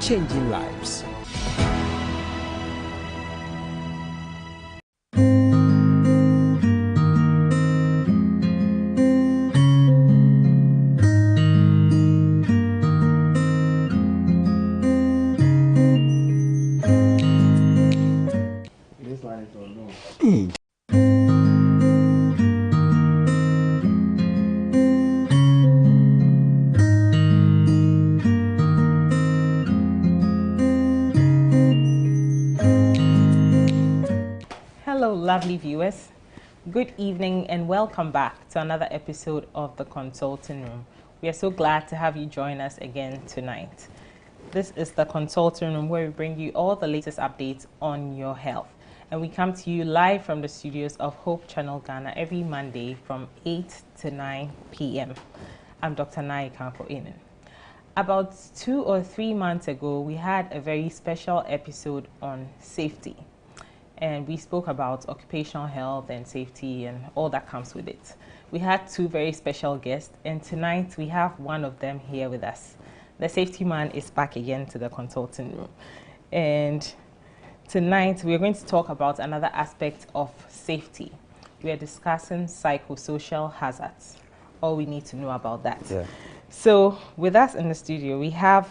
changing lives. This one is on no. Hello, lovely viewers. Good evening and welcome back to another episode of the Consulting Room. We are so glad to have you join us again tonight. This is the Consulting Room where we bring you all the latest updates on your health. And we come to you live from the studios of Hope Channel Ghana every Monday from 8 to 9 p.m. I'm Dr. Nai Kanko Inen. About 2 or 3 months ago, we had a very special episode on safety. And we spoke about occupational health and safety and all that comes with it. We had 2 very special guests, and tonight we have one of them here with us. The safety man is back again to the consulting room. And tonight we're going to talk about another aspect of safety. We are discussing psychosocial hazards. All we need to know about that. Yeah. So with us in the studio, we have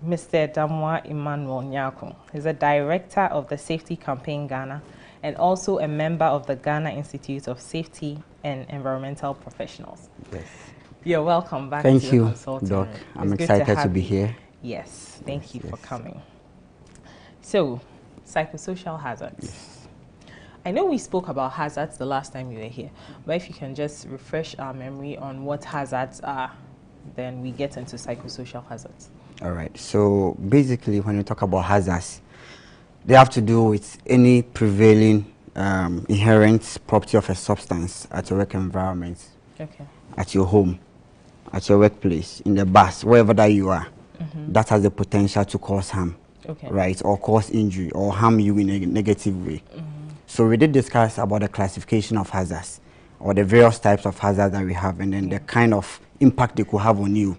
Mr. Damwa Emmanuel Nyako. He's a director of the Safety Campaign Ghana and also a member of the Ghana Institute of Safety and Environmental Professionals. Yes. You're welcome back. Thank to you, the consulting Doc. room. I'm It's good excited to have be you. here. Yes, thank you for yes. coming. So, psychosocial hazards. Yes. I know we spoke about hazards the last time you were here, but if you can just refresh our memory on what hazards are, then we get into psychosocial hazards. All right. So basically, when you talk about hazards, they have to do with any prevailing inherent property of a substance at your work environment, Okay. at your home, at your workplace, in the bus, wherever that you are. That has the potential to cause harm, Okay. right, or cause injury or harm you in a negative way. So we did discuss about the classification of hazards or the various types of hazards that we have and then the kind of impact they could have on you.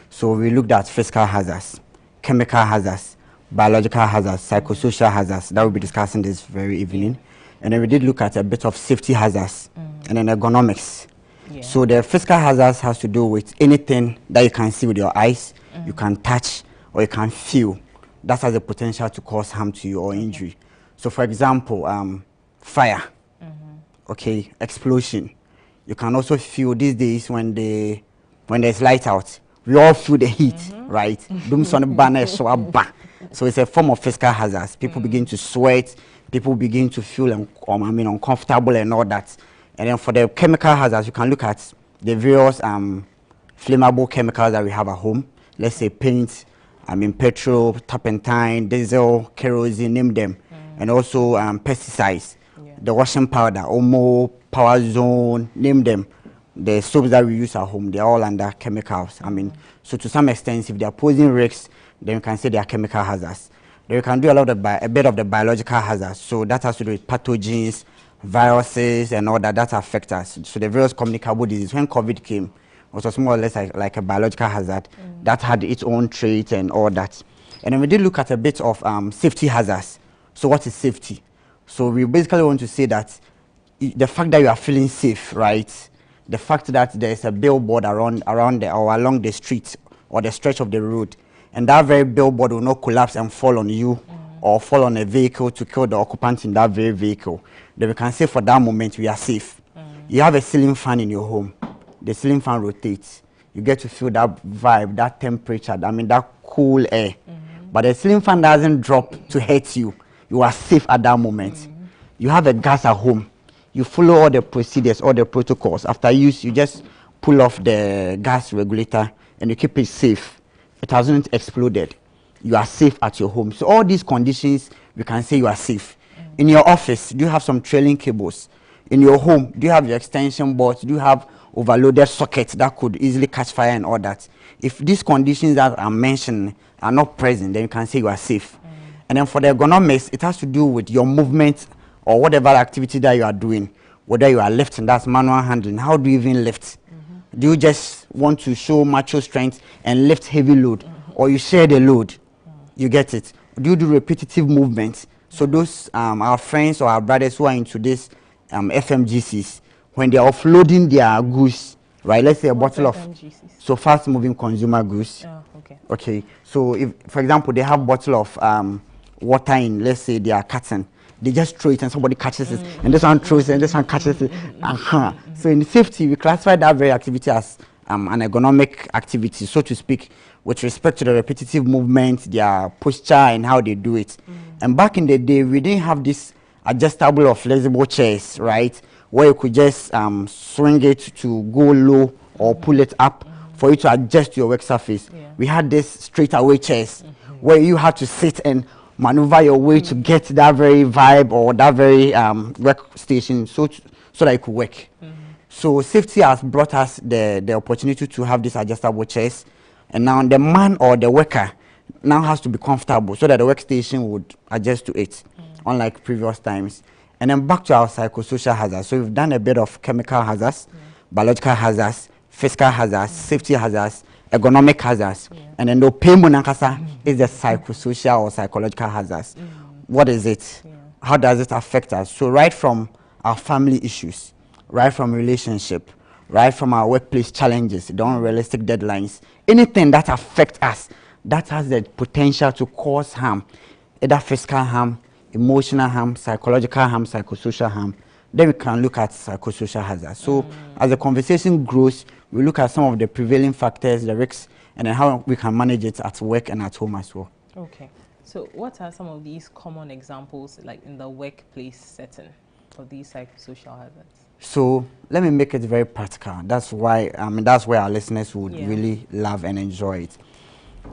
So we looked at physical hazards, chemical hazards, biological hazards, psychosocial hazards. That we'll be discussing this very evening. And then we did look at a bit of safety hazards and then ergonomics. Yeah. So the physical hazards has to do with anything that you can see with your eyes, you can touch, or you can feel. That has the potential to cause harm to you or injury. So for example, fire, okay, explosion. You can also feel these days when there's light out, we all feel the heat, right? So it's a form of physical hazards. People begin to sweat, people begin to feel uncomfortable and all that. And then for the chemical hazards, you can look at the various flammable chemicals that we have at home. Let's say paint, petrol, turpentine, diesel, kerosene, name them. And also pesticides, the washing powder, Omo, Power Zone, name them. The soaps that we use at home, they're all under chemicals. So to some extent, if they're posing risks, then you can say they are chemical hazards. Then you can do a bit of the biological hazards. So that has to do with pathogens, viruses, and all that affect us. So the various communicable diseases. When COVID came, it was more or less like a biological hazard that had its own traits and all that. And then we did look at a bit of safety hazards. So what is safety? So we basically want to say that the fact that you are feeling safe, right? The fact that there is a billboard around or along the street or the stretch of the road, and that very billboard will not collapse and fall on you or fall on a vehicle to kill the occupant in that very vehicle. Then we can say for that moment we are safe. You have a ceiling fan in your home. The ceiling fan rotates. You get to feel that vibe, that temperature, that cool air. But the ceiling fan doesn't drop to hurt you. You are safe at that moment. You have a gas at home. You follow all the procedures, all the protocols. After use, you just pull off the gas regulator and you keep it safe. It hasn't exploded. You are safe at your home. So all these conditions, we can say you are safe. In your office, do you have some trailing cables? In your home, do you have your extension boards? Do you have overloaded sockets that could easily catch fire and all that? If these conditions that I'm mentioning are not present, then you can say you are safe. And then for the ergonomics, it has to do with your movement or whatever activity that you are doing, whether you are lifting, that's manual handling. How do you even lift? Do you just want to show macho strength and lift heavy load, or you share the load? You get it? Do you do repetitive movements? So those our friends or our brothers who are into this FMGCs, when they are offloading their goods, right? Let's say a What's bottle FMGCs? of so fast moving consumer goods. Oh, okay. Okay. So if, for example, they have bottle of water in, let's say they are carton, they just throw it and somebody catches it, and this one throws it and this one catches it. So in safety, we classify that very activity as an ergonomic activity, so to speak, with respect to the repetitive movement, their posture, and how they do it. And back in the day, we didn't have this adjustable or flexible chairs, right, where you could just swing it to go low or pull it up for you to adjust your work surface. We had this straight away chairs where you had to sit and maneuver your way to get that very vibe or that very workstation so that you could work. So safety has brought us the opportunity to have these adjustable chairs, and now the man or the worker now has to be comfortable so that the workstation would adjust to it, unlike previous times. And then back to our psychosocial hazards. So we've done a bit of chemical hazards, biological hazards, physical hazards, safety hazards, ergonomic hazards, and then the payment is the psychosocial or psychological hazards. What is it? How does it affect us? So right from our family issues, right from relationship, right from our workplace challenges, the unrealistic deadlines, anything that affects us, that has the potential to cause harm, either physical harm, emotional harm, psychological harm, psychosocial harm. Then we can look at psychosocial hazards. So as the conversation grows, we look at some of the prevailing factors, the risks, and then how we can manage it at work and at home as well. Okay. So what are some of these common examples, like in the workplace setting, of these psychosocial hazards? So let me make it very practical. That's why, that's where our listeners would really love and enjoy it.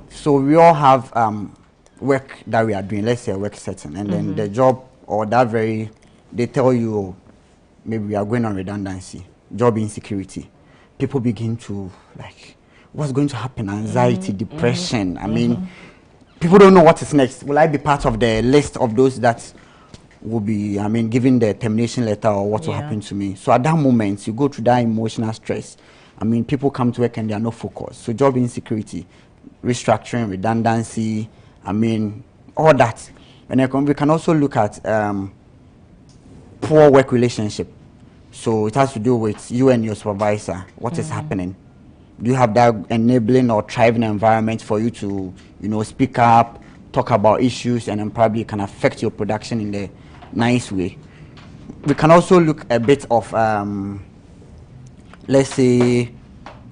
So we all have work that we are doing, let's say a work setting, and then the job or that very, they tell you, oh, maybe we are going on redundancy, job insecurity. People begin to like, what's going to happen? Anxiety, depression. I mean, people don't know what is next. Will I be part of the list of those that will be, given the termination letter, or what will happen to me? So at that moment, you go through that emotional stress. People come to work and they are not focused. So job insecurity, restructuring, redundancy, all that. And we can also look at poor work relationship. So it has to do with you and your supervisor. What is happening? Do you have that enabling or thriving environment for you to, speak up, talk about issues, and then probably can affect your production in the nice way? We can also look a bit of, let's say,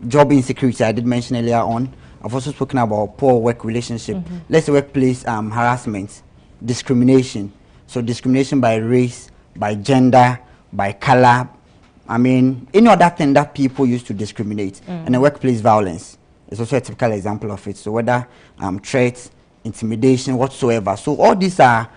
job insecurity. I did mention earlier on. I've also spoken about poor work relationship. Let's say workplace harassment, discrimination. So discrimination by race, by gender, by color. Any other thing that people use to discriminate. And the workplace violence is also a typical example of it. So whether threats, intimidation, whatsoever. So all these are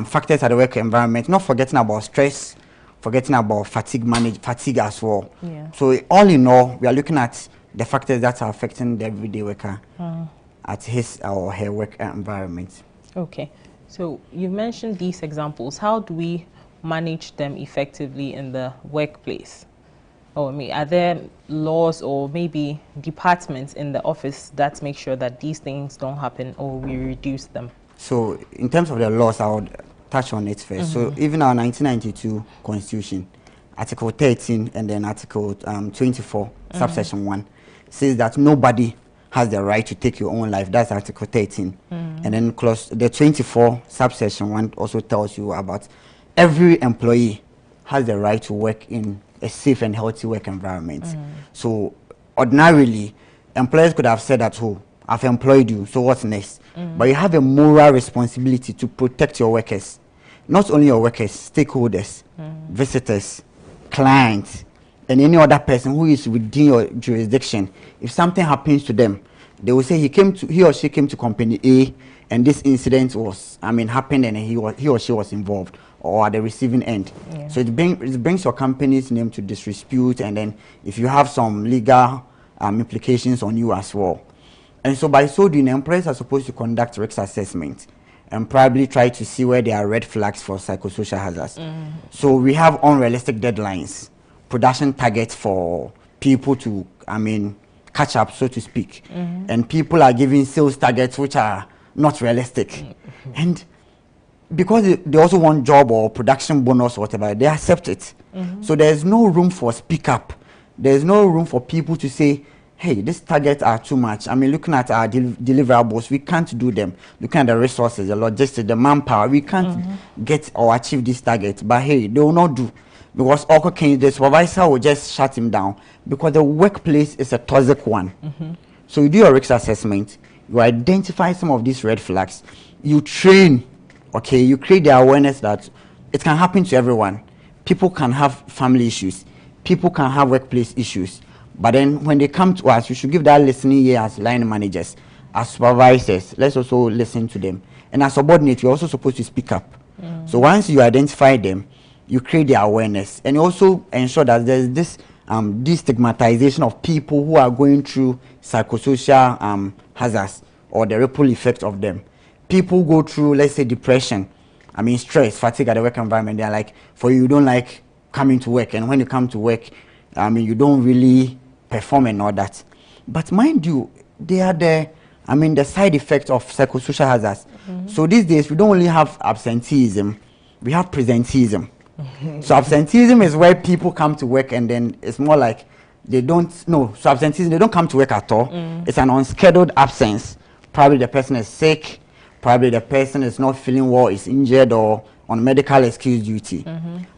factors at the work environment, not forgetting about stress, forgetting about fatigue as well. So all in all, we are looking at the factors that are affecting the everyday worker at his or her work environment. Okay. So you mentioned these examples. How do we manage them effectively in the workplace? Are there laws or maybe departments in the office that make sure that these things don't happen, or we reduce them? So in terms of the laws, I would touch on it first. So even our 1992 Constitution, Article 13 and then Article 24, subsection 1, says that nobody has the right to take your own life. That's Article 13. And then the 24, subsection 1 also tells you about every employee has the right to work in a safe and healthy work environment. So ordinarily, employers could have said that, oh, I've employed you, so what's next? But you have a moral responsibility to protect your workers. Not only your workers, stakeholders, visitors, clients, and any other person who is within your jurisdiction. If something happens to them, they will say he or she came to company A, and this incident was, happened, and he or she was involved, or at the receiving end. So it brings your company's name to disrepute, and then if you have some legal implications on you as well. And so by so doing, employers are supposed to conduct risk assessment and probably try to see where there are red flags for psychosocial hazards. So we have unrealistic deadlines, production targets for people to, catch up, so to speak. And people are giving sales targets which are, not realistic. And because they also want job or production bonus or whatever, they accept it. So there's no room for speak up. There's no room for people to say, hey, these targets are too much. I mean, looking at our deliverables, we can't do them. Looking at the resources, the logistics, the manpower, we can't get or achieve this target. But hey, they will not do. Because the supervisor will just shut him down because the workplace is a toxic one. So you do your risk assessment, you identify some of these red flags, you train, okay, you create the awareness that it can happen to everyone. People can have family issues, people can have workplace issues, but then when they come to us, we should give that listening ear as line managers, as supervisors. Let's also listen to them. And as subordinates, we're also supposed to speak up. So once you identify them, you create the awareness, and you also ensure that there's this destigmatization of people who are going through psychosocial hazards or the ripple effect of them. People go through, let's say, depression, I mean, stress, fatigue at the work environment. They're like, for you don't like coming to work, and when you come to work, I mean, you don't really perform and all that. But mind you, they are the side effects of psychosocial hazards. So these days, we don't only have absenteeism, we have presenteeism. So absenteeism is where people come to work and then it's more like they don't, no, so absenteeism, they don't come to work at all. It's an unscheduled absence. Probably the person is sick, probably the person is not feeling well, is injured or on medical excuse duty.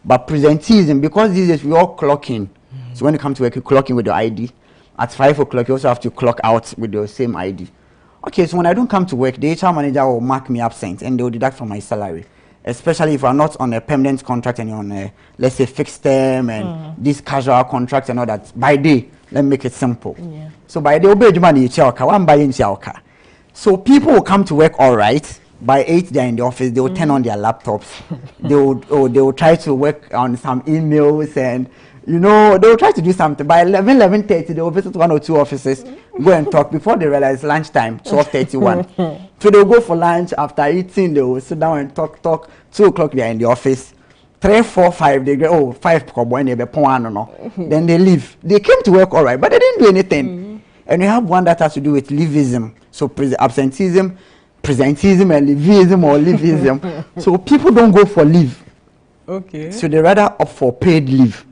But presenteeism, because these days we all clock in. So when you come to work, you clock in with your ID. At 5 o'clock, you also have to clock out with your same ID. Okay, so when I don't come to work, the HR manager will mark me absent and they will deduct from my salary. Especially if I'm not on a permanent contract and you're on a, let's say, fixed term and this casual contract and all that. By day, let me make it simple. So by day, so people will come to work all right. By 8, they're in the office. They will turn on their laptops. they will try to work on some emails and, you know, they will try to do something. By 11:30, they will visit 1 or 2 offices, go and talk before they realize lunchtime, 12:31. So they'll go for lunch. After eating, they will sit down and talk. 2 o'clock, they're in the office. 3, 4, 5, they go, 5, then they leave. They came to work all right, but they didn't do anything. And we have one that has to do with leaveism. So absenteeism, presenteeism, and leaveism or leaveism. So people don't go for leave. Okay. So they rather opt for paid leave.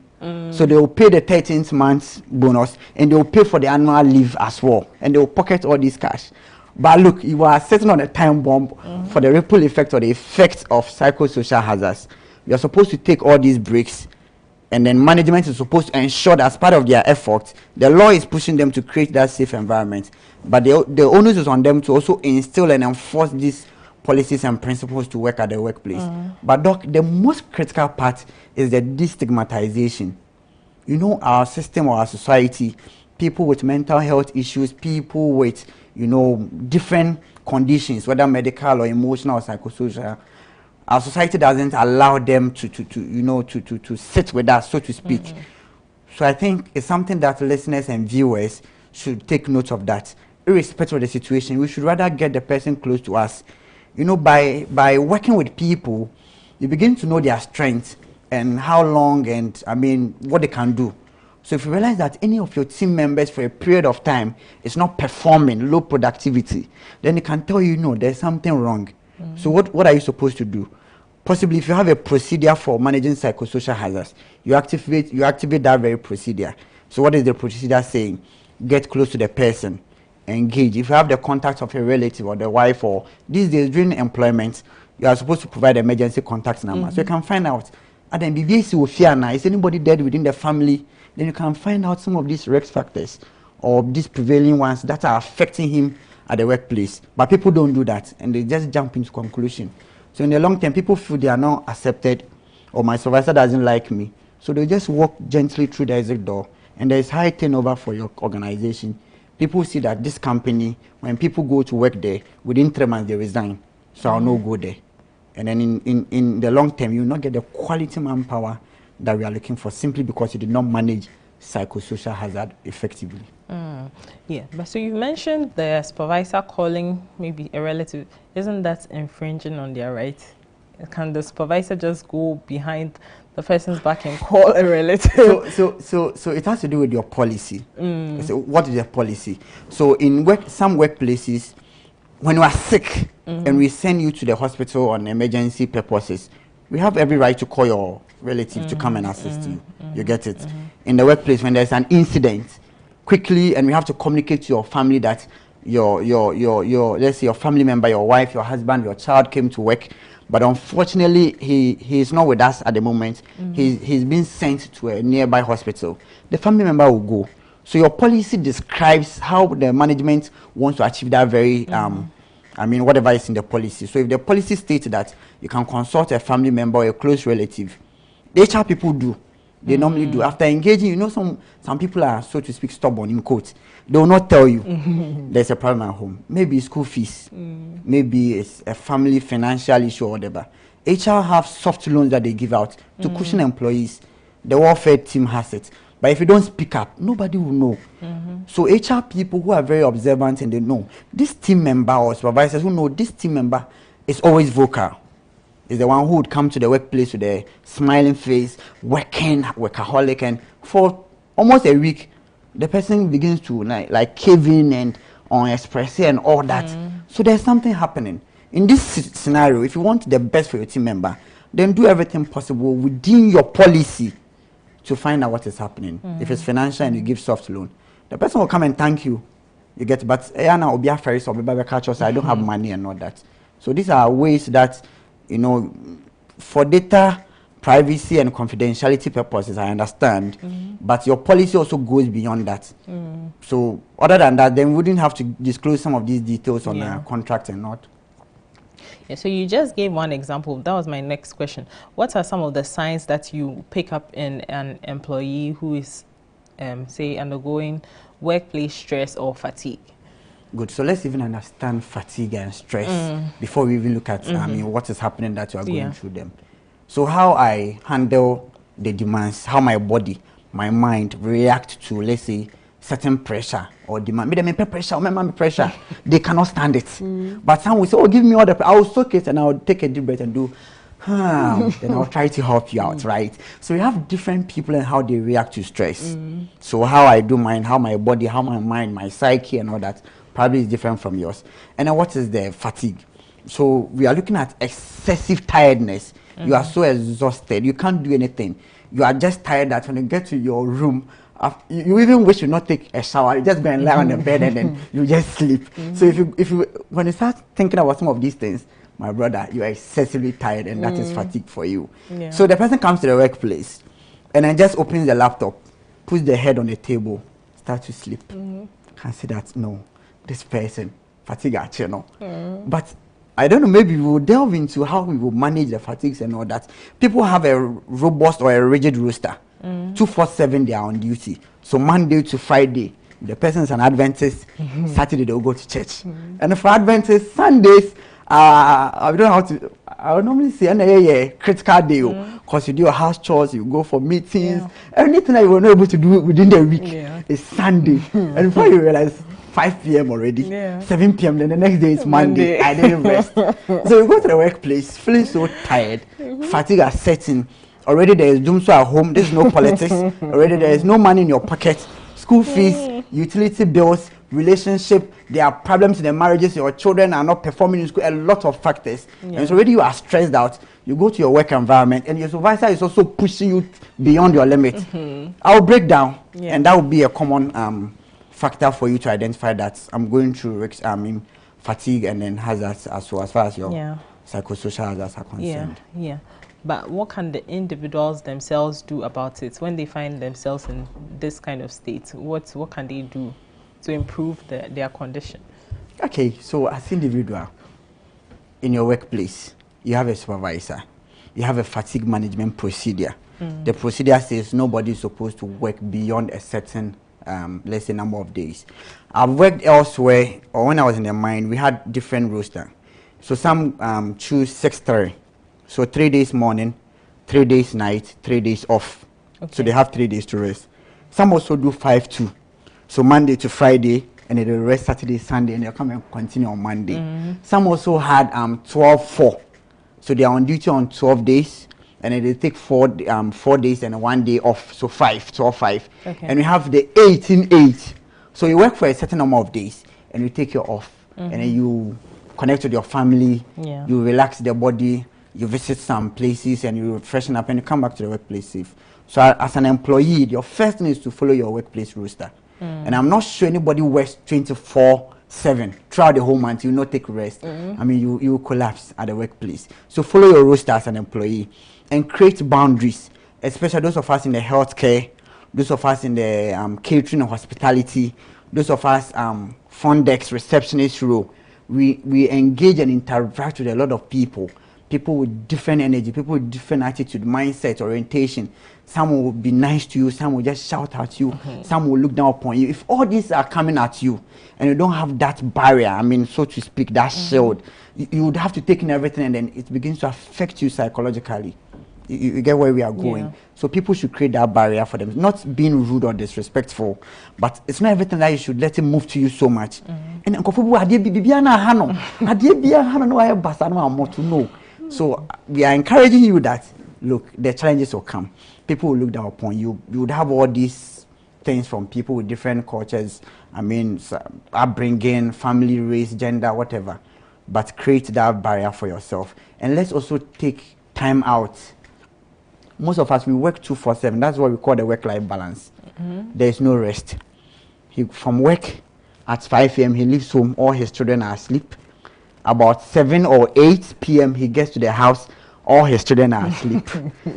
So they will pay the 13th month's bonus and they will pay for the annual leave as well. And they will pocket all this cash. But look, you are sitting on a time bomb for the ripple effect or the effects of psychosocial hazards. You are supposed to take all these breaks, and then management is supposed to ensure that as part of their efforts, the law is pushing them to create that safe environment. But the onus is on them to also instill and enforce these policies and principles to work at the workplace. But Doc, the most critical part is the destigmatization. You know, our system or our society, people with mental health issues, people with, you know, different conditions, whether medical or emotional or psychosocial, our society doesn't allow them to sit with us, so to speak. So I think it's something that listeners and viewers should take note of, that irrespective of the situation, we should rather get the person close to us. You know, by working with people, you begin to know their strengths and how long and, I mean, what they can do. So if you realize that any of your team members for a period of time is not performing, low productivity, then it can tell you, no, there's something wrong. So what are you supposed to do? Possibly if you have a procedure for managing psychosocial hazards, you activate that very procedure. So what is the procedure saying? Get close to the person, engage. If you have the contact of a relative or the wife, or these days during employment, you are supposed to provide emergency contact number. So you can find out, is anybody dead within the family? Then you can find out some of these risk factors or these prevailing ones that are affecting him at the workplace. But people don't do that, and they just jump into conclusion. So in the long term, people feel they are not accepted, or my supervisor doesn't like me. So they just walk gently through the exit door, and there is high turnover for your organization. People see that this company, when people go to work there, within 3 months they resign. So I'll not go there. And then in the long term, you will not get the quality manpower that we are looking for, simply because you did not manage psychosocial hazard effectively. Yeah, but so you mentioned the supervisor calling maybe a relative. Isn't that infringing on their rights? Can the supervisor just go behind the person's back and call a relative? So it has to do with your policy. So what is your policy? So in some workplaces, when you are sick and we send you to the hospital on emergency purposes, we have every right to call your relative to come and assist you. You get it? In the workplace, when there's an incident, quickly, and we have to communicate to your family that your let's say your family member, your wife, your husband, your child came to work, but unfortunately he is not with us at the moment. He's been sent to a nearby hospital. The family member will go. So your policy describes how the management wants to achieve that very whatever is in the policy. So if the policy states that you can consult a family member or a close relative, the HR people do. They normally do. After engaging, some people are, so to speak, stubborn, in quotes. They will not tell you there's a problem at home. Maybe it's school fees. Maybe it's a family financial issue or whatever. HR have soft loans that they give out to cushion employees. The welfare team has it. But if you don't speak up, nobody will know. So HR people who are very observant and they know, this team member or supervisors who know this team member is always vocal. Is the one who would come to the workplace with a smiling face, workaholic, and for almost a week, the person begins to like cave in and express and all that. So there's something happening. In this scenario, if you want the best for your team member, then do everything possible within your policy to find out what is happening. If it's financial and you give soft loan, the person will come and thank you. You get, but I don't have money and all that. So these are ways that, for data privacy and confidentiality purposes, I understand, but your policy also goes beyond that. So other than that, then we wouldn't have to disclose some of these details on a contract and not. Yeah, so you just gave one example. That was my next question. What are some of the signs that you pick up in an employee who is, say, undergoing workplace stress or fatigue? Good. So let's even understand fatigue and stress before we even look at what is happening that you are going through them. So how I handle the demands, how my body, my mind react to, let's say, certain pressure or demand. Pressure. They cannot stand it. But some will say, oh, give me all the pressure. I will soak it and I will take a deep breath and do, then I'll try to help you out, right? So we have different people and how they react to stress. So how I do mine, how my body, how my mind, my psyche and all that probably is different from yours. And then what is the fatigue? So we are looking at excessive tiredness. You are so exhausted. You can't do anything. You are just tired that when you get to your room, you even wish you not take a shower. You just go and lie on the bed and then you just sleep. So if you when you start thinking about some of these things, my brother, you are excessively tired and that is fatigue for you. So the person comes to the workplace and then just opens the laptop, puts the head on the table, starts to sleep. Can see that no, this person fatigue but I don't know, maybe we will delve into how we will manage the fatigues and all that. People have a robust or a rigid roster. 247 they are on duty. So Monday to Friday, the person is an Adventist. Saturday they will go to church. And for Adventists, Sundays, I don't know how to. I would normally say critical day because you do your house chores, you go for meetings, anything that you were not able to do within the week is Sunday. And before you realize 5 p.m. already, 7 p.m. then the next day is Monday. I didn't rest. So you go to the workplace feeling so tired, fatigue are setting. Already there is doom so at home. There's no politics. Already there is no money in your pocket. School fees, utility bills, relationship. There are problems in the marriages. Your children are not performing in school. A lot of factors. And so already you are stressed out. You go to your work environment, and your supervisor is also pushing you beyond your limit. I'll break down, and that will be a common factor for you to identify that I'm going through fatigue and then hazards as well, as far as your psychosocial hazards are concerned. But what can the individuals themselves do about it when they find themselves in this kind of state? What can they do to improve their condition? Okay, so as individual, in your workplace, you have a supervisor. You have a fatigue management procedure. The procedure says nobody is supposed to work beyond a certain, let's say, number of days. I've worked elsewhere, or when I was in the mine, we had different roster. So some choose 6-3. So 3 days morning, 3 days night, 3 days off. So they have 3 days to rest. Some also do 5-2. So Monday to Friday, and then they rest Saturday, Sunday, and they'll come and continue on Monday. Some also had 12-4. So they are on duty on 12 days, and then they take 4 days and 1 day off. So 12-5. And we have the 18-8. So you work for a certain number of days, and you take your off. and then you connect with your family, you relax the body, you visit some places, and you freshen up, and you come back to the workplace safe. So as an employee, your first thing is to follow your workplace roster. And I'm not sure anybody works 24/7 throughout the whole month. You will not take rest. I mean, you will collapse at the workplace. So follow your roster as an employee and create boundaries, especially those of us in the healthcare, those of us in the catering and hospitality, those of us front desk, receptionist role. We engage and interact with a lot of people with different energy, people with different attitude, mindset, orientation. Some will be nice to you, some will just shout at you, some will look down upon you. If all these are coming at you and you don't have that barrier, I mean, so to speak, that shield, you would have to take in everything, and then it begins to affect you psychologically. You get where we are going. So people should create that barrier for them, not being rude or disrespectful, but it's not everything that you should let it move to you so much. And so we are encouraging you that, look, the challenges will come. People will look down upon you. You would have all these things from people with different cultures, I mean, upbringing, family, race, gender, whatever. But create that barrier for yourself. And let's also take time out. Most of us, we work 24/7. That's what we call the work-life balance. There is no rest. From work at 5 a.m., he leaves home, all his children are asleep. About 7 or 8 p.m., he gets to the house, all his children are asleep.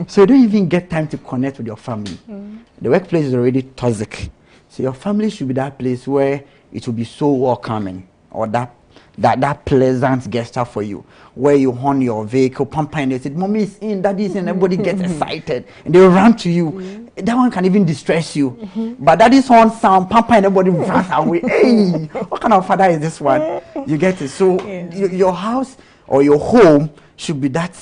So you don't even get time to connect with your family. The workplace is already toxic. So your family should be that place where it will be so welcoming, or that pleasant gesture for you, where you horn your vehicle, pump and they say, "Mommy is in, daddy is in," everybody gets excited and they run to you. That one can even distress you. But daddy's horn sound, pump and everybody runs away. Hey, what kind of father is this one? You get it. So your house or your home should be that,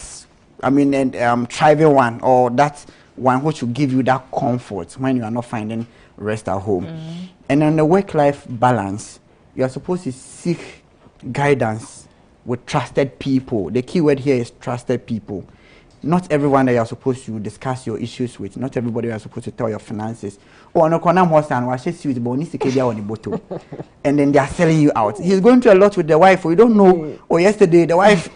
I mean, thriving one, or that one which will give you that comfort when you are not finding rest at home. And on the work-life balance, you are supposed to seek guidance with trusted people. The key word here is trusted people. Not everyone that you are supposed to discuss your issues with. Not everybody you are supposed to tell your finances. Oh, no, and then they are selling you out. He's going through a lot with the wife. You don't know. Oh, yesterday the wife.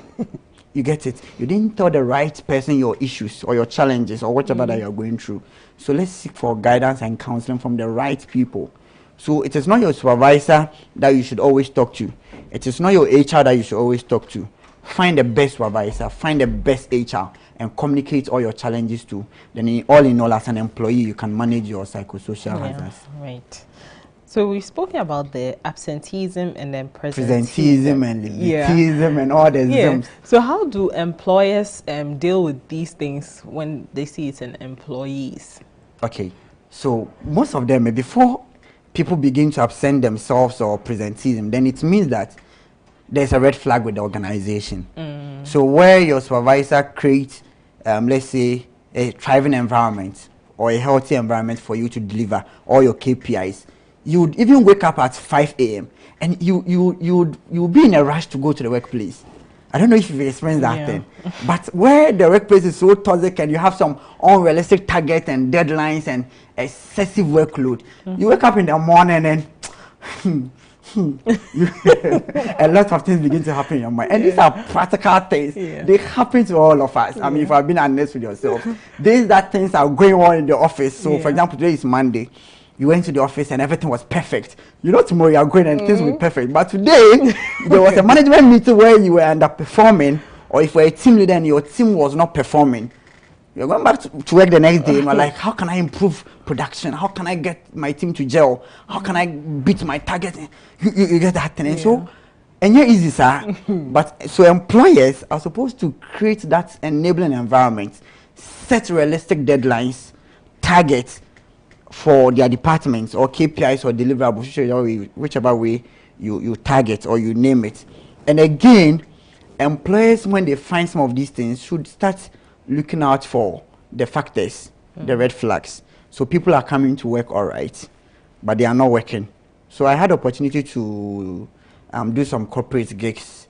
You get it. You didn't tell the right person your issues or your challenges or whatever that you are going through. So let's seek for guidance and counseling from the right people. So it is not your supervisor that you should always talk to. It is not your HR that you should always talk to. Find the best supervisor, find the best HR, and communicate all your challenges to. Then all in all, as an employee, you can manage your psychosocial hazards. Right. So we've spoken about the absenteeism and then presenteeism and elitism and all the isms. So how do employers deal with these things when they see it in employees? Okay. So most of them, before people begin to absent themselves or presenteeism, then it means that there's a red flag with the organization. So where your supervisor creates, let's say, a thriving environment or a healthy environment for you to deliver all your KPIs, you would even wake up at 5 a.m. and you'll be in a rush to go to the workplace. I don't know if you've experienced that thing, but where the workplace is so toxic and you have some unrealistic targets and deadlines and excessive workload, you wake up in the morning and a lot of things begin to happen in your mind. And these are practical things. They happen to all of us. I mean, if I've been honest with yourself, these that things are going on in the office. So, for example, today is Monday. You went to the office and everything was perfect. You know, tomorrow you are going and things will be perfect. But today, there was a management meeting where you were underperforming, or if you were a team leader and your team was not performing, you're going back to work the next day and you're like, how can I improve production? How can I get my team to gel? How can I beat my target? You get that thing. And so, and you're easy, sir. But so employers are supposed to create that enabling environment, set realistic deadlines, targets, for their departments or KPIs or deliverables, whichever way you target or you name it. And again, employers, when they find some of these things, should start looking out for the factors, the red flags. So people are coming to work all right, but they are not working. So I had opportunity to do some corporate gigs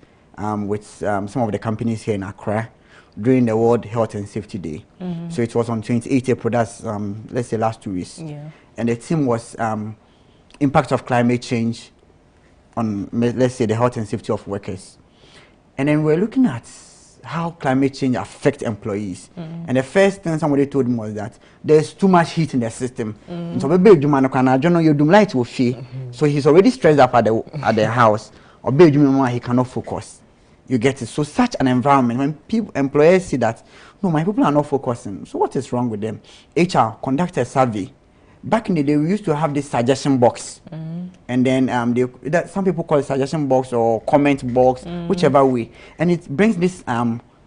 with some of the companies here in Accra during the World Health and Safety Day. So it was on 28 April, that's let's say last 2 weeks. And the theme was impact of climate change on, let's say, the health and safety of workers. And then we're looking at how climate change affects employees. And the first thing somebody told me was that there's too much heat in the system. So maybe you light will feel. So he's already stressed up at the house. Or he cannot focus. You get it. So such an environment, when employers see that, no, my people are not focusing. So what is wrong with them? HR conduct a survey. Back in the day, we used to have this suggestion box, and then some people call it suggestion box or comment box, whichever way, and it brings this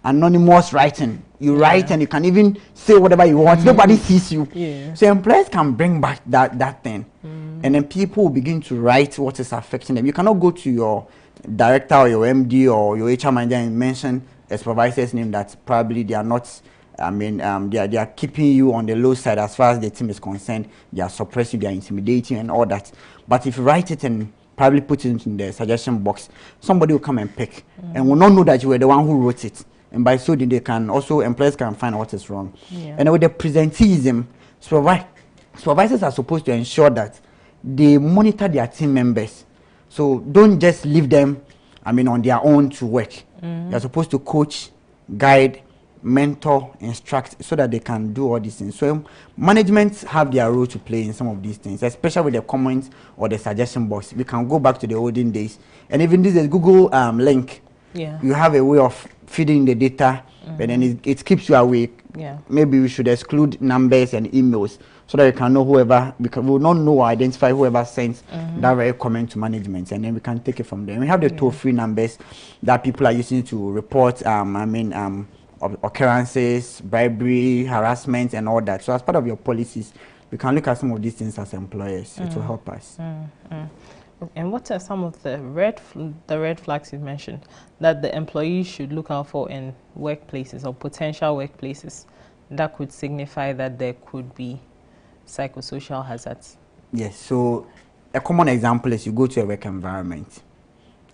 anonymous writing. You write and you can even say whatever you want. Nobody sees you. So employers can bring back that thing, and then people will begin to write what is affecting them. You cannot go to your director or your MD or your HR manager and mention a supervisor's name that probably they are not. They are keeping you on the low side as far as the team is concerned. They are suppressing, they are intimidating and all that. But if you write it and probably put it in the suggestion box, somebody will come and pick and will not know that you were the one who wrote it. And by so they can also, employers can find what is wrong. And with the presenteeism, supervisors are supposed to ensure that they monitor their team members. So don't just leave them, on their own to work. You're supposed to coach, guide, mentor, instruct, so that they can do all these things. So management have their role to play in some of these things, especially with the comments or the suggestion box. We can go back to the olden days, and even this is Google link. You have a way of feeding the data, but then it keeps you awake. Maybe we should exclude numbers and emails so that we can know whoever, because we will not know or identify whoever sends that very comment to management, and then we can take it from there. We have the toll-free numbers that people are using to report occurrences, bribery, harassment, and all that. So as part of your policies, we can look at some of these things as employers. It will help us. And what are some of the red flags you mentioned that the employees should look out for in workplaces or potential workplaces that could signify that there could be psychosocial hazards? Yes. So a common example is you go to a work environment,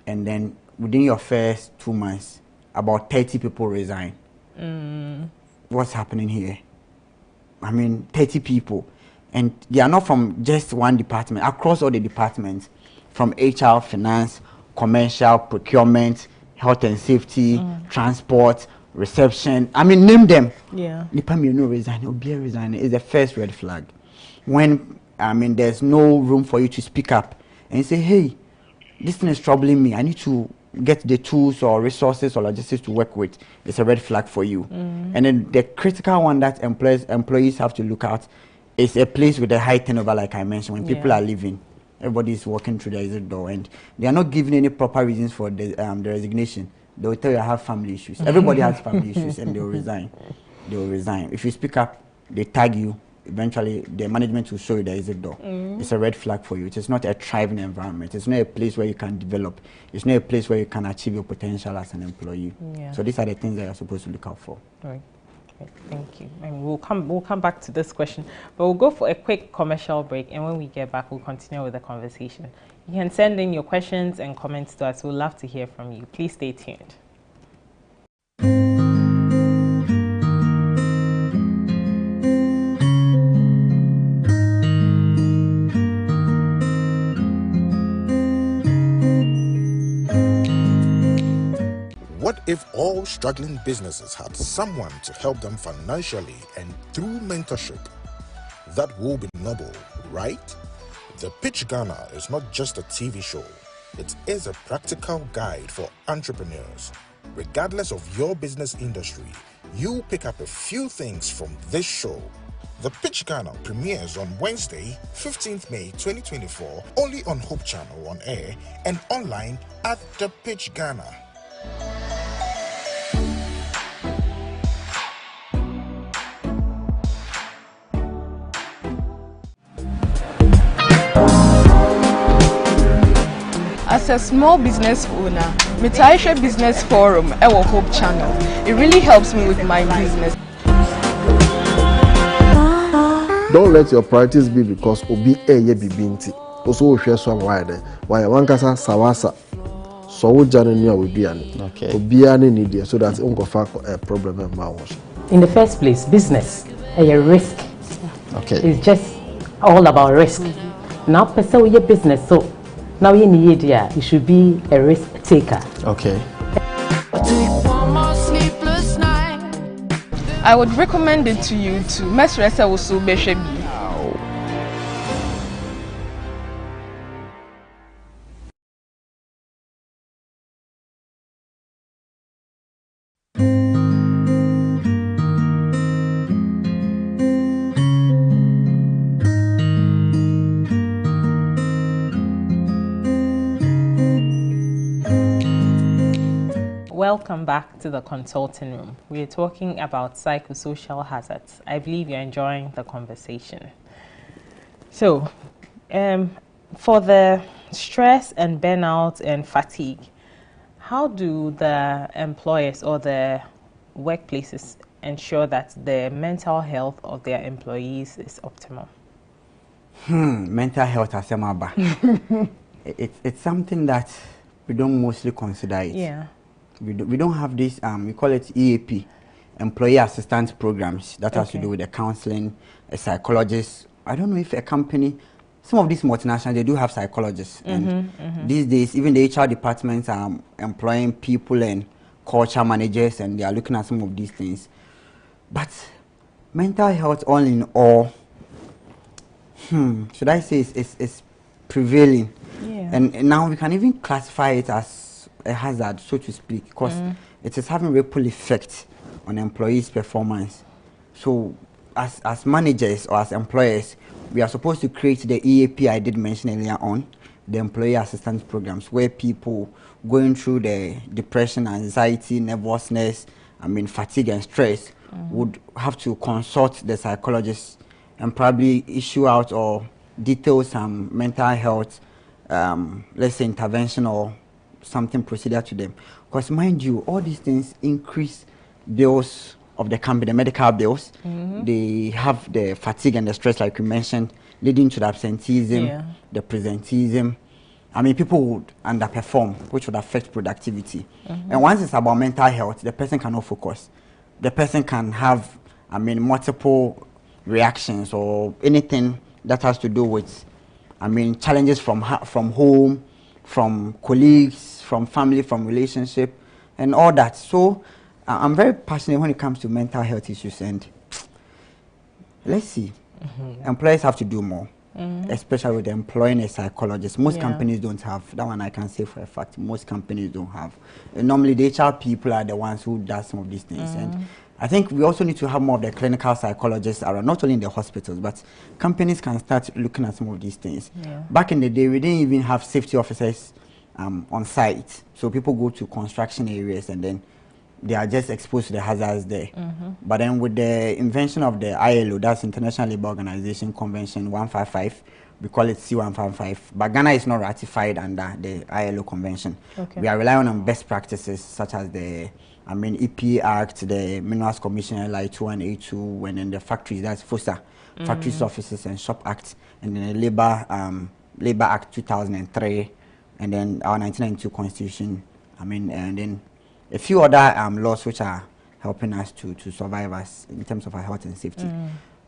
and then within your first 2 months, about 30 people resign. What's happening here? 30 people, and they are not from just one department, across all the departments, from HR, finance, commercial, procurement, health and safety, transport, reception. Name them. Resign is the first red flag. When there's no room for you to speak up and you say, hey, this thing is troubling me, I need to get the tools or resources or logistics to work with, it's a red flag for you. And then the critical one that employees have to look at is a place with a high turnover, like I mentioned. When people are leaving, everybody is walking through the exit door, and they are not giving any proper reasons for the resignation. They will tell you I have family issues. Everybody has family issues, and they will resign. If you speak up, they tag you. Eventually, the management will show you the exit door. It's a red flag for you. It is not a thriving environment. It's not a place where you can develop. It's not a place where you can achieve your potential as an employee. So these are the things that you're supposed to look out for. Right. Thank you. And we'll come back to this question, but we'll go for a quick commercial break, and when we get back, we'll continue with the conversation. You can send in your questions and comments to us. We'd love to hear from you. Please stay tuned. What if all struggling businesses had someone to help them financially and through mentorship? That would be noble, right? The Pitch Ghana is not just a TV show. It is a practical guide for entrepreneurs. Regardless of your business industry, you pick up a few things from this show. The Pitch Ghana premieres on Wednesday, 15th May 2024, only on Hope Channel on air and online at The Pitch Ghana. As a small business owner, Mitaisha Business Forum, our Hope Channel, it really helps me with my business. Don't let your priorities be because obi eye bibinti. Also share some wide. Why wankasa sawasa. So jare ni awudiani. Okay. Obi ani need so that unko fa a problem ma wo. In the first place, business a risk. Okay. It's just all about risk. Now pursue your business so Now you need you should be a risk taker. Okay. I would recommend it to you to Mesresa Usu Beshebi. Welcome back to the consulting room. We are talking about psychosocial hazards. I believe you're enjoying the conversation. So, for the stress and burnout and fatigue, how do the employers or the workplaces ensure that the mental health of their employees is optimal? Mental health as it's something that we don't mostly consider it. Yeah. We don't have this, we call it EAP, employee assistance programs, that has to do with the counseling, a psychologist. I don't know if a company, some of these multinationals, they do have psychologists. And these days, even the HR departments are employing people and culture managers, and they are looking at some of these things. But mental health, all in all, should I say, is prevailing. Yeah. And now we can even classify it as a hazard, so to speak, because it is having ripple effect on employees' performance. So as managers or as employers, we are supposed to create the EAP I did mention earlier on, the employee assistance programs, where people going through the depression, anxiety, nervousness, fatigue and stress would have to consult the psychologist and probably issue out or detail some mental health, let's say intervention or something procedure to them. Because mind you, all these things increase bills of the company, the medical bills. They have the fatigue and the stress, like you mentioned, leading to the absenteeism, the presenteeism. People would underperform, which would affect productivity. And once it's about mental health, the person cannot focus. The person can have, multiple reactions or anything that has to do with, challenges from home, from colleagues, from family, from relationship, and all that. So I'm very passionate when it comes to mental health issues, and let's see, employers have to do more, especially with employing a psychologist. Most companies don't have that one. I can say for a fact, most companies don't have. And normally the HR people are the ones who do some of these things, and I think we also need to have more of the clinical psychologists around, not only in the hospitals, but companies can start looking at some of these things. Back in the day, we didn't even have safety officers on site. So people go to construction areas and then they are just exposed to the hazards there. But then with the invention of the ILO, that's International Labour Organization Convention 155, we call it C155, but Ghana is not ratified under the ILO convention. We are relying on best practices such as the EPA Act, the Minerals Commission LI 2182, and then the factories, that's FOSA, Factories, Offices and Shop Act, and then the Labor Act 2003, and then our 1992 Constitution, and then a few other laws which are helping us to survive us in terms of our health and safety.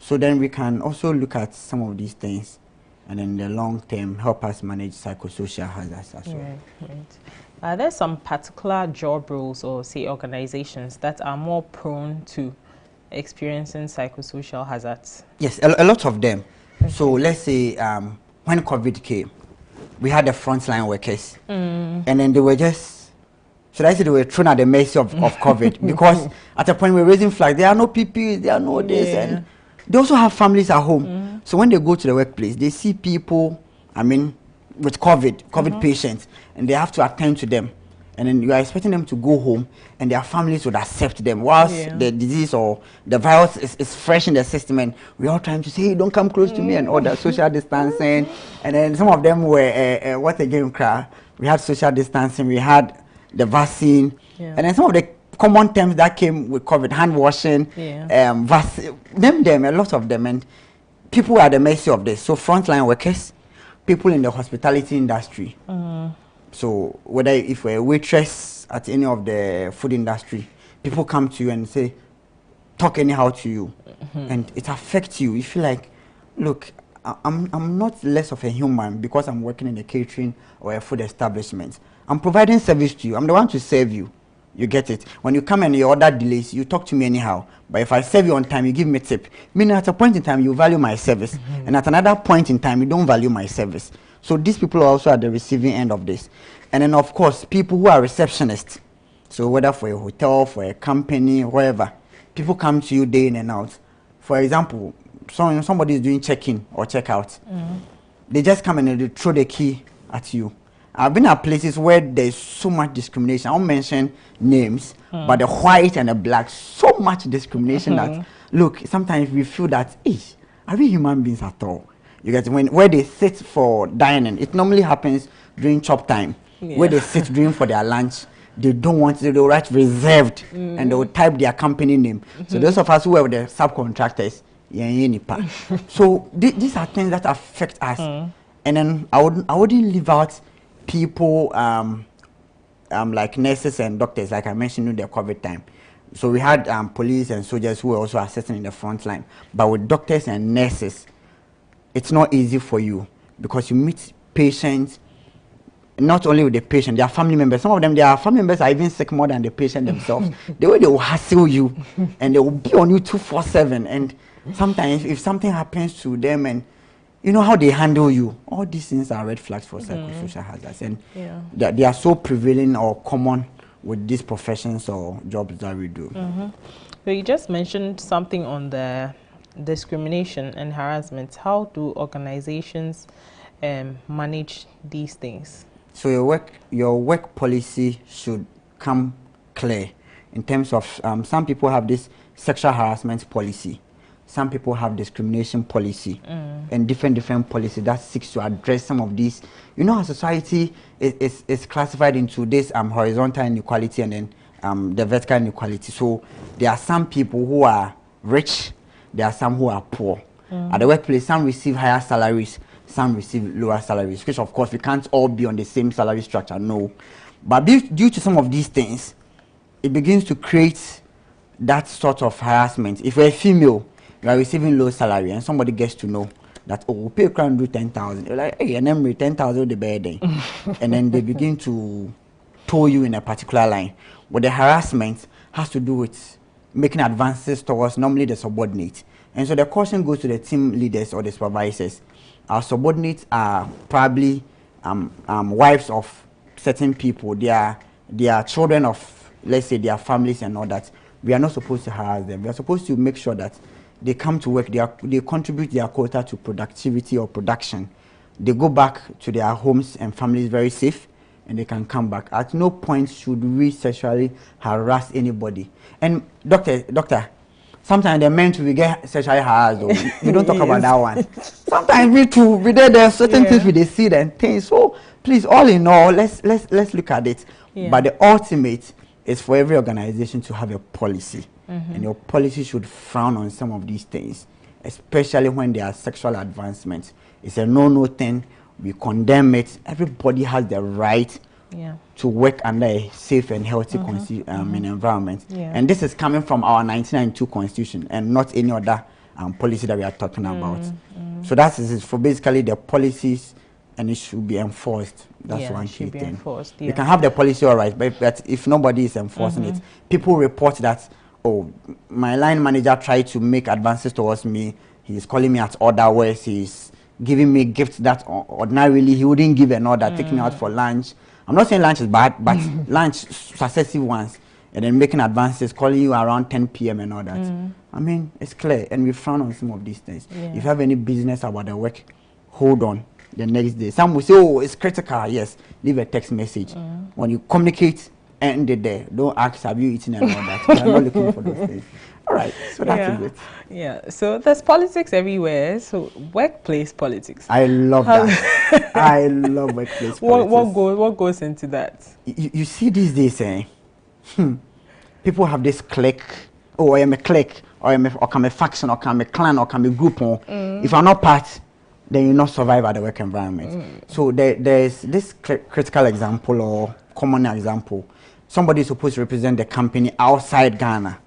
So then we can also look at some of these things, and in the long term help us manage psychosocial hazards as well. Right. Are there some particular job roles or say organizations that are more prone to experiencing psychosocial hazards? Yes, a lot of them. So let's say when COVID came, we had the frontline workers, and then they were just, should I say, they were thrown at the mercy of COVID, because at a point we were raising flags, there are no PPEs, there are no this, and they also have families at home. So when they go to the workplace, they see people, with COVID patients, and they have to attend to them. And then you are expecting them to go home, and their families would accept them, whilst the disease or the virus is fresh in the system, and we're all trying to say, hey, don't come close to me, and all that social distancing. And then some of them were, what again, we had social distancing, we had the vaccine, and then some of the common terms that came with COVID, hand washing, vaccine, them, a lot of them, and people are at the mercy of this. So frontline workers, people in the hospitality industry. So whether if you're a waitress at any of the food industry, people come to you and say, talk anyhow to you, and it affects you. You feel like, look, I'm not less of a human because I'm working in a catering or a food establishment. I'm providing service to you. I'm the one to serve you. You get it? When you come and your order delays, you talk to me anyhow. But if I serve you on time, you give me a tip. Meaning at a point in time, you value my service. And at another point in time, you don't value my service. So these people are also at the receiving end of this. And then, of course, people who are receptionists. So whether for a hotel, for a company, wherever, people come to you day in and out. For example, somebody is doing check-in or check-out. They just come and they throw the key at you. I've been at places where there's so much discrimination. I won't mention names, but the white and the black, so much discrimination that, look, sometimes we feel that, are we human beings at all? You get where they sit for dining, it normally happens during chop time, where they sit during for their lunch. They don't want to, they'll write reserved and they'll type their company name. So those of us who are the subcontractors, so these are things that affect us. And then I wouldn't leave out people like nurses and doctors, like I mentioned in the COVID time. So we had police and soldiers who were also assisting in the front line. But with doctors and nurses, it's not easy for you because you meet patients, not only with the patient, their family members. Some of them, their family members are even sick more than the patient themselves. The way they will hassle you and they will be on you 24/7. And sometimes if something happens to them and you know how they handle you, all these things are red flags for psychosocial hazards. And they are so prevalent or common with these professions or jobs that we do. So you just mentioned something on the discrimination and harassment. How do organizations manage these things? So your work policy should come clear in terms of some people have this sexual harassment policy. Some people have discrimination policy and different policy that seeks to address some of these. You know, our society is classified into this horizontal inequality and then the vertical inequality. So there are some people who are rich, there are some who are poor. At the workplace, some receive higher salaries, some receive lower salaries, which of course we can't all be on the same salary structure, no. But due to some of these things, it begins to create that sort of harassment. If you're a female, you are receiving low salary and somebody gets to know that, oh, pay crowd do 10,000. You're like, hey, and then 10,000 the bad day. And then they begin to tow you in a particular line. But the harassment has to do with making advances towards normally the subordinate. And so the caution goes to the team leaders or the supervisors. Our subordinates are probably wives of certain people. They are children of, let's say, their families and all that. We are not supposed to harass them. We are supposed to make sure that they come to work, they contribute their quota to productivity or production. They go back to their homes and families very safe, and they can come back. At no point should we sexually harass anybody. And doctor, sometimes the men too, we get sexually harassed. We don't talk about that one. Sometimes we too, there are certain things we see and things. So please, all in all, let's look at it. But the ultimate is for every organization to have a policy. And your policy should frown on some of these things, especially when there are sexual advancements. It's a no-no thing. We condemn it. Everybody has the right to work under a safe and healthy environment. And this is coming from our 1992 Constitution and not any other policy that we are talking about. So that is for basically the policies, and it should be enforced. That's one key thing. You can have the policy, all right, but if nobody is enforcing it, people report that, oh, my line manager tried to make advances towards me. He's calling me at other ways. He's giving me gifts that ordinarily he wouldn't give an order, taking me out for lunch. I'm not saying lunch is bad, but lunch, successive ones, and then making advances, calling you around 10 p.m. and all that. I mean, it's clear, and we frown on some of these things. If you have any business about the work, hold on. The next day, some will say, oh, it's critical. Yes, leave a text message. When you communicate, end it there. Don't ask, have you eaten and all that. We are not looking for those things. All right, so that's it. Yeah, so there's politics everywhere. So workplace politics. I love that. I love workplace politics. What goes into that? You see these days, people have this clique. Oh, I am a clique, or I'm a faction, or I'm a clan, or I'm a group. If I'm not part, then you not survive at the work environment. So there's this critical example or common example. Somebody is supposed to represent the company outside Ghana,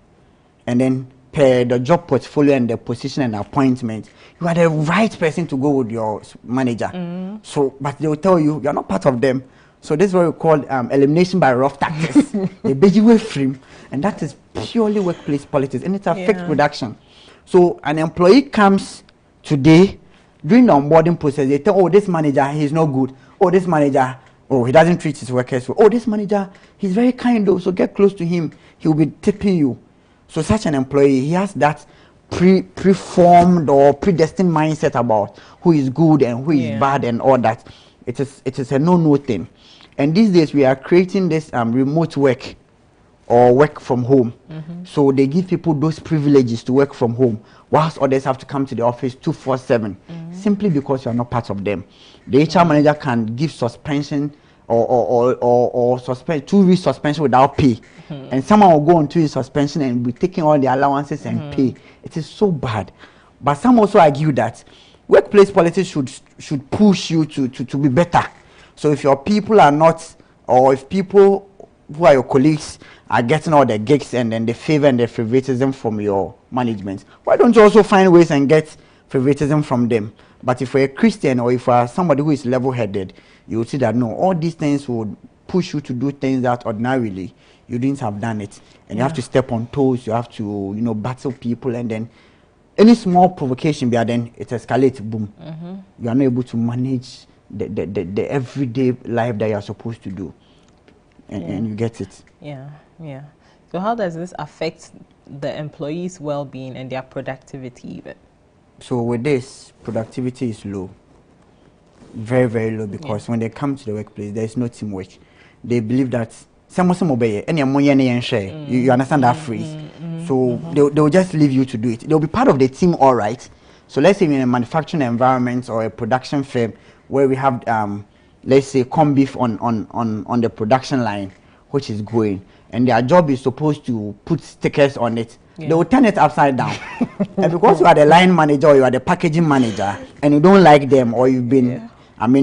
and then per the job portfolio and the position and appointment, you are the right person to go with your manager. So, but they will tell you are not part of them. So this is what we call elimination by rough tactics. They basically frame, and that is purely workplace politics, and it affects production. So an employee comes today during the onboarding process. They tell, oh, this manager, he's no good. Oh, this manager, oh, he doesn't treat his workers well. Oh, this manager, he's very kind though, so get close to him. He'll be tipping you. So such an employee, he has that preformed or predestined mindset about who is good and who is bad and all that. It is a no-no thing. And these days we are creating this remote work or work from home. So they give people those privileges to work from home, whilst others have to come to the office 24/7, simply because you are not part of them. The HR manager can give suspension or suspend 2 weeks suspension without pay, and someone will go on 2 weeks suspension and be taking all the allowances and pay. It is so bad. But some also argue that workplace politics should push you to be better. So if your people are not, or if people who are your colleagues are getting all the gigs and then the favor and the favoritism from your management, why don't you also find ways and get favoritism from them? But if you're a Christian or if you're somebody who is level-headed, you will see that no, all these things would push you to do things that ordinarily you didn't have done it, and you have to step on toes. You have to, battle people, and then any small provocation, then it escalates. Boom, you are not able to manage the everyday life that you are supposed to do, and you get it. Yeah. So how does this affect the employees' well-being and their productivity even? So with this, productivity is low, very, very low, because when they come to the workplace, there is no teamwork. They believe that you understand that phrase. So they will just leave you to do it. They'll be part of the team, all right. So let's say in a manufacturing environment or a production firm where we have, let's say, corned beef on the production line, which is going, and their job is supposed to put stickers on it. They will turn it upside down. And because you are the line manager or you are the packaging manager and you don't like them, or you've been,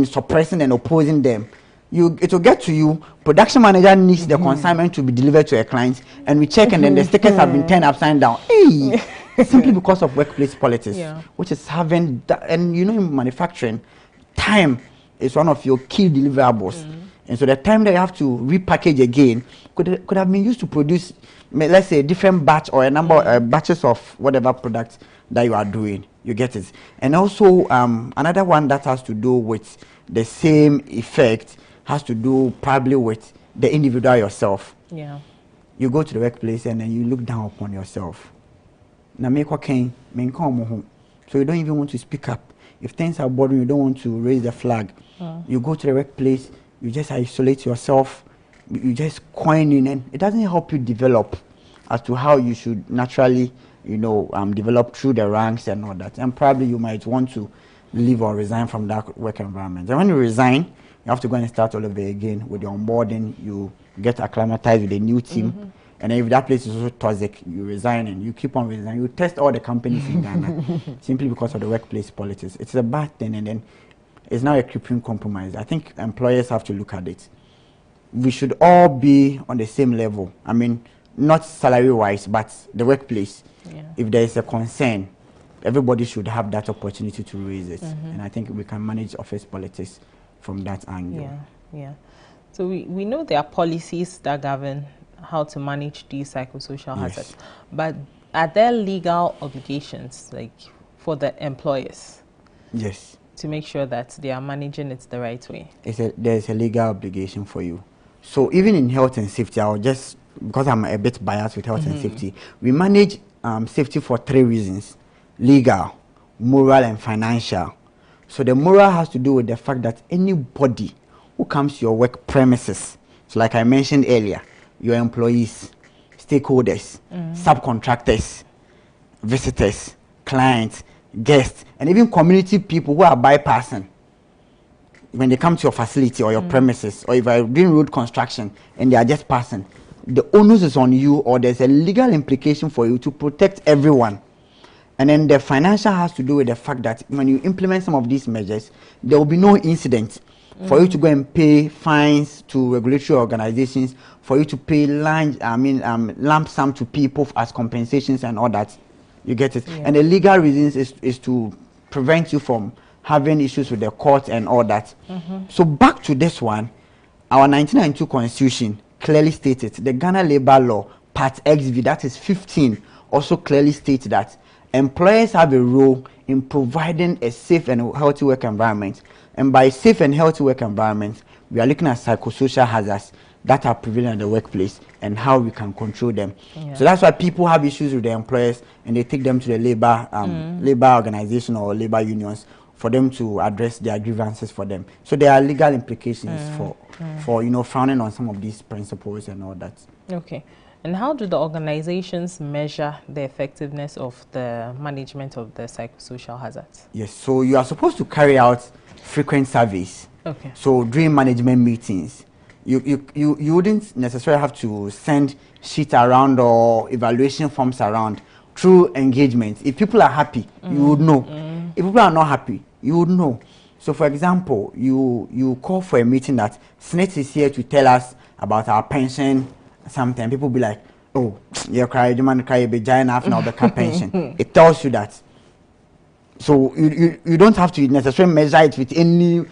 suppressing and opposing them, it will get to you. Production manager needs the consignment to be delivered to a client, and we check, and then the stickers have been turned upside down. Hey, simply because of workplace politics, which is having that. And in manufacturing, time is one of your key deliverables. And so the time that you have to repackage again could have been used to produce, let's say, a different batch or a number of batches of whatever product that you are doing. You get it. And also another one that has to do with the same effect has to do probably with the individual yourself. You go to the workplace and then you look down upon yourself. So you don't even want to speak up. If things are bothering you, don't want to raise the flag. You go to the workplace, you just isolate yourself, you just coin in, and it doesn't help you develop as to how you should naturally, develop through the ranks and all that. And probably you might want to leave or resign from that work environment. And when you resign, you have to go and start all over again with your onboarding. You get acclimatized with a new team. And then if that place is also toxic, you resign and you keep on resigning. You test all the companies in Ghana simply because of the workplace politics. It's a bad thing, and then it's now a crippling compromise. I think employers have to look at it. We should all be on the same level. I mean, not salary-wise, but the workplace. If there is a concern, everybody should have that opportunity to raise it. And I think we can manage office politics from that angle. So we know there are policies that govern how to manage these psychosocial hazards, but are there legal obligations, like, for the employers? Yes. To make sure that they are managing it the right way? There's a legal obligation for you. So even in health and safety, because I'm a bit biased with health and safety, we manage safety for 3 reasons: legal, moral, and financial. So the moral has to do with the fact that anybody who comes to your work premises, so like I mentioned earlier, your employees, stakeholders, subcontractors, visitors, clients, guests, and even community people who are bypassing when they come to your facility or your premises, or if you're doing road construction and they are just passing, the onus is on you, or there's a legal implication for you to protect everyone. And then the financial has to do with the fact that when you implement some of these measures, there will be no incident. for you to go and pay fines to regulatory organizations, for you to pay lump sum to people as compensations and all that. You get it? And the legal reasons is to prevent you from having issues with the court and all that. So back to this one, our 1992 constitution clearly stated, the Ghana labor law part XV, that is 15, also clearly states that employers have a role in providing a safe and healthy work environment. And by safe and healthy work environment, we are looking at psychosocial hazards that are prevalent in the workplace and how we can control them. So that's why people have issues with their employers and they take them to the labor organization or labor unions for them to address their grievances for them. So there are legal implications for frowning on some of these principles and all that. Okay. And how do the organizations measure the effectiveness of the management of the psychosocial hazards? Yes, so you are supposed to carry out frequent surveys. Okay. So during management meetings, you wouldn't necessarily have to send sheets around or evaluation forms around. Through engagement, if people are happy, you would know. If people are not happy, you would know. So for example, you call for a meeting that SNET is here to tell us about our pension. Sometimes people be like, oh, you cry, you man cry, be giant enough now the pension. It tells you that. So you don't have to necessarily measure it with any,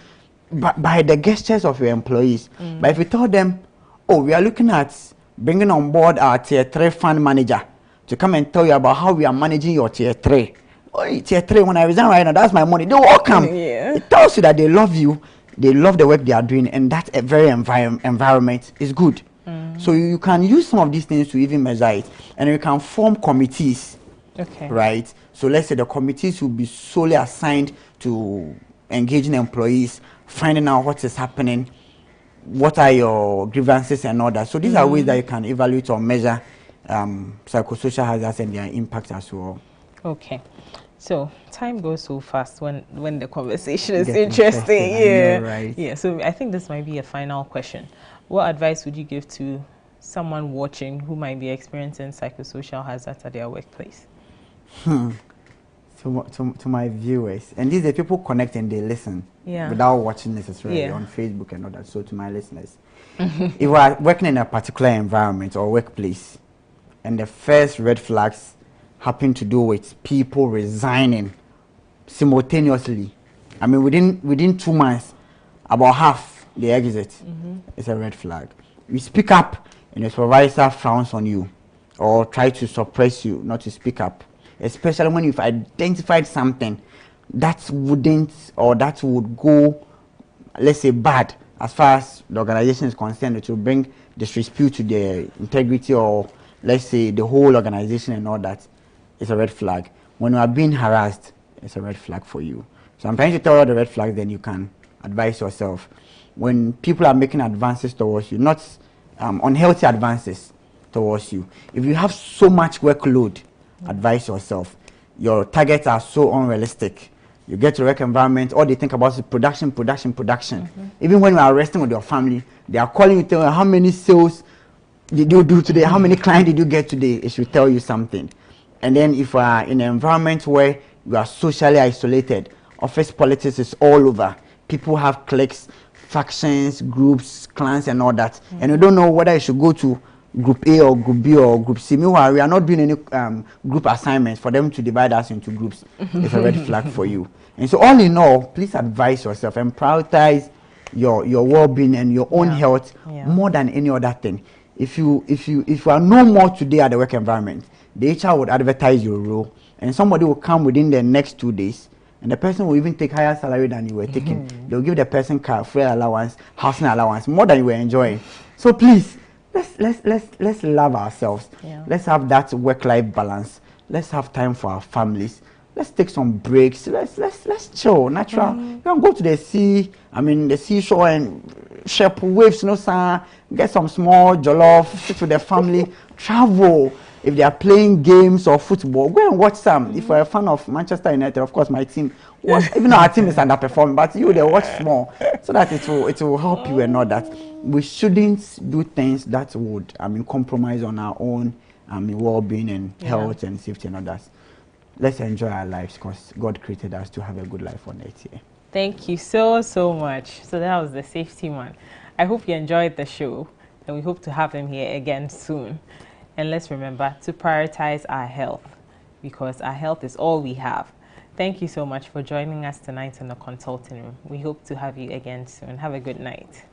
by the gestures of your employees. But if you tell them, oh, we are looking at bringing on board our tier 3 fund manager to come and tell you about how we are managing your tier 3. Oh, tier 3, when I resign right now, that's my money. They will all come. It tells you that they love you, they love the work they are doing, and that a very environment is good. So you can use some of these things to even measure it, and you can form committees. Okay. Right. So let's say the committees will be solely assigned to engaging employees, finding out what is happening, what are your grievances and all that. So these are ways that you can evaluate or measure psychosocial hazards and their impact as well. Okay. So time goes so fast when the conversation is interesting. Yeah. Right. Yeah. So I think this might be a final question. What advice would you give to someone watching who might be experiencing psychosocial hazards at their workplace? To my viewers, and these are people connect and they listen without watching necessarily on Facebook and all that. So to my listeners, if you are working in a particular environment or workplace, and the first red flags happen to do with people resigning simultaneously, I mean within 2 months, about half the exit, it's a red flag. You speak up and the supervisor frowns on you or try to suppress you not to speak up, especially when you've identified something that wouldn't or that would go, let's say, bad as far as the organization is concerned. It will bring disrepute to the integrity or, let's say, the whole organization and all that. It's a red flag. When you are being harassed, it's a red flag for you. So I'm trying to tell you the red flags, then you can advise yourself. When people are making advances towards you, not unhealthy advances towards you. If you have so much workload, advise yourself. Your targets are so unrealistic. You get to work environment, all they think about is production. Even when you are resting with your family, they are calling you, tell you how many sales did you do today, how many clients did you get today. It should tell you something. And then if you are in an environment where you are socially isolated, office politics is all over. People have cliques, factions, groups, clans and all that. And you don't know whether you should go to group A or group B or group C. Meanwhile, we are not doing any group assignments for them to divide us into groups. It's a red flag for you. And so all in all, please advise yourself and prioritize your well-being and your own health more than any other thing. If you are no more today at the work environment, the HR would advertise your role and somebody will come within the next 2 days and the person will even take higher salary than you were taking. They'll give the person car, fuel allowance, housing allowance, more than you were enjoying. So please, let's love ourselves. Let's have that work-life balance. Let's have time for our families. Let's take some breaks. Let's chill, natural. You can go to the sea, the seashore and shape waves, get some small jollof, sit with the family, travel. If they are playing games or football, go and watch some. If you're a fan of Manchester United, of course, my team, even though our team is underperforming, but they watch small, so that it will help you and all that. We shouldn't do things that would, compromise on our own, well-being and health and safety and others. Let's enjoy our lives because God created us to have a good life on earth here. Thank you so much. So that was the safety one. I hope you enjoyed the show, and we hope to have him here again soon. And let's remember to prioritize our health, because our health is all we have. Thank you so much for joining us tonight in the consulting room. We hope to have you again soon. Have a good night.